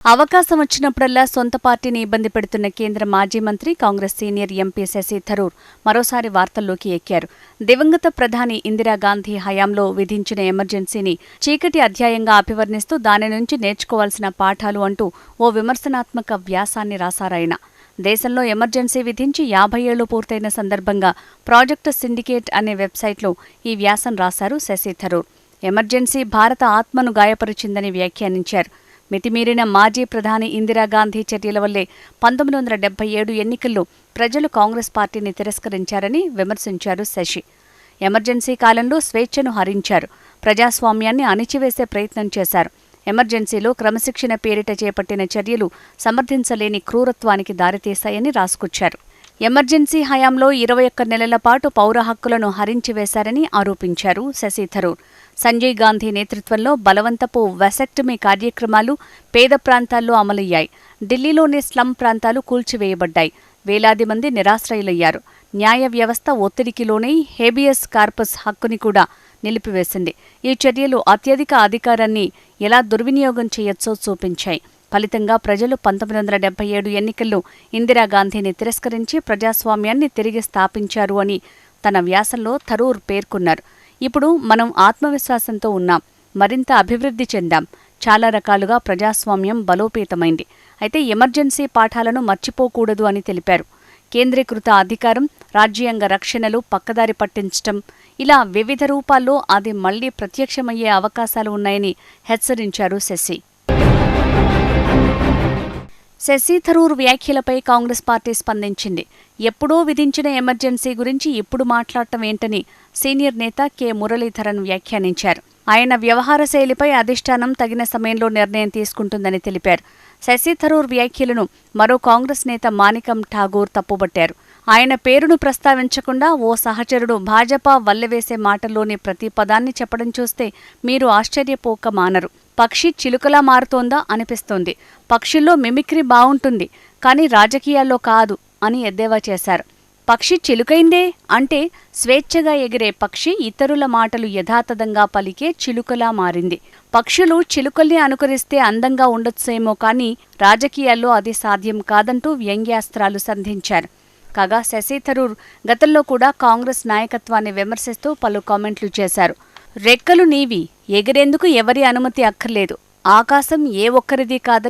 అవకాశం వచ్చినప్పుడల్లా సొంత పార్టీని ఇబ్బంది పెడుతున్న కేంద్ర మాజీ మంత్రి, కాంగ్రెస్ సీనియర్ ఎంపీ శశి థరూర్ మరోసారి వార్తల్లోకి ఎక్కారు. దివంగత ప్రధాని ఇందిరాగాంధీ హయాంలో విధించిన ఎమర్జెన్సీని చీకటి అధ్యాయంగా అభివర్ణిస్తూ దాని నుంచి నేర్చుకోవాల్సిన పాఠాలు అంటూ ఓ విమర్శనాత్మక వ్యాసాన్ని రాశారాయన. దేశంలో ఎమర్జెన్సీ విధించి 50 ఏళ్లు పూర్తయిన సందర్భంగా ప్రాజెక్టు సిండికేట్ అనే వెబ్సైట్లో ఈ వ్యాసం రాశారు శశి థరూర్. ఎమర్జెన్సీ భారత ఆత్మను గాయపరిచిందని వ్యాఖ్యానించారు. మితిమీరిన మాజీ ప్రధాని ఇందిరాగాంధీ చర్యల వల్లే 1977 ఎన్నికల్లో ప్రజలు కాంగ్రెస్ పార్టీని తిరస్కరించారని విమర్శించారు శశి. ఎమర్జెన్సీ కాలంలో స్వేచ్ఛను హరించారు, ప్రజాస్వామ్యాన్ని అణిచివేసే ప్రయత్నం చేశారు. ఎమర్జెన్సీలో క్రమశిక్షణ పేరిట చేపట్టిన చర్యలు సమర్థించలేని క్రూరత్వానికి దారితీశాయని రాసుకొచ్చారు. ఎమర్జెన్సీ హయాంలో 21 నెలల పాటు పౌర హక్కులను హరించివేశారని ఆరోపించారు శశి థరూర్. సంజయ్ గాంధీ నేతృత్వంలో బలవంతపు వాసెక్టమీ కార్యక్రమాలు పేద ప్రాంతాల్లో అమలయ్యాయి. ఢిల్లీలోని స్లమ్ ప్రాంతాలు కూల్చివేయబడ్డాయి. వేలాది మంది నిరాశ్రయులయ్యారు. న్యాయ వ్యవస్థ ఒత్తిడికి లోనై హేబియస్ కార్పస్ హక్కుని కూడా నిలిపివేసింది. ఈ చర్యలు అత్యధిక అధికారాన్ని ఎలా దుర్వినియోగం చేయొచ్చో చూపించాయి. ఫలితంగా ప్రజలు 1977 ఎన్నికల్లో ఇందిరాగాంధీని తిరస్కరించి ప్రజాస్వామ్యాన్ని తిరిగి స్థాపించారు అని తన వ్యాసంలో థరూర్ పేర్కొన్నారు. ఇప్పుడు మనం ఆత్మవిశ్వాసంతో ఉన్నాం, మరింత అభివృద్ధి చెందాం, చాలా రకాలుగా ప్రజాస్వామ్యం బలోపేతమైంది. అయితే ఎమర్జెన్సీ పాఠాలను మర్చిపోకూడదు అని తెలిపారు. కేంద్రీకృత అధికారం, రాజ్యాంగ రక్షణలు పక్కదారి పట్టించటం, ఇలా వివిధ రూపాల్లో అది మళ్లీ ప్రత్యక్షమయ్యే అవకాశాలు ఉన్నాయని హెచ్చరించారు శశి. శశి థరూర్ వ్యాఖ్యలపై కాంగ్రెస్ పార్టీ స్పందించింది. ఎప్పుడో విధించిన ఎమర్జెన్సీ గురించి ఇప్పుడు మాట్లాడటం ఏంటని సీనియర్ నేత కె మురళీధరన్ వ్యాఖ్యానించారు. ఆయన వ్యవహార శైలిపై అధిష్టానం తగిన సమయంలో నిర్ణయం తీసుకుంటుందని తెలిపారు. శశి థరూర్ వ్యాఖ్యలను మరో కాంగ్రెస్ నేత మాణికం ఠాగూర్ తప్పుబట్టారు. ఆయన పేరును ప్రస్తావించకుండా ఓ సహచరుడు భాజపా వల్లెవేసే మాటల్లోని ప్రతి పదాన్ని చెప్పడం చూస్తే మీరు ఆశ్చర్యపోక మానరు. పక్షి చిలుకలా మారుతోందా అనిపిస్తోంది. పక్షుల్లో మిమిక్రీ బావుంటుంది, కానీ రాజకీయాల్లో కాదు అని ఎద్దేవా చేశారు. పక్షి చిలుకైందే అంటే స్వేచ్ఛగా ఎగిరే పక్షి ఇతరుల మాటలు యథాతథంగా పలికే చిలుకలా మారింది. పక్షులు చిలుకల్ని అనుకరిస్తే అందంగా ఉండొచ్చేమో కానీ రాజకీయాల్లో అది సాధ్యం కాదంటూ వ్యంగ్యాస్త్రాలు సంధించారు. కాగా శశి థరూర్ గతంలో కూడా కాంగ్రెస్ నాయకత్వాన్ని విమర్శిస్తూ పలు కామెంట్లు చేశారు. రెక్కలు నీవి, ఎగిరేందుకు ఎవరి అనుమతి అక్కర్లేదు, ఆకాశం ఏ ఒక్కరిది కాదని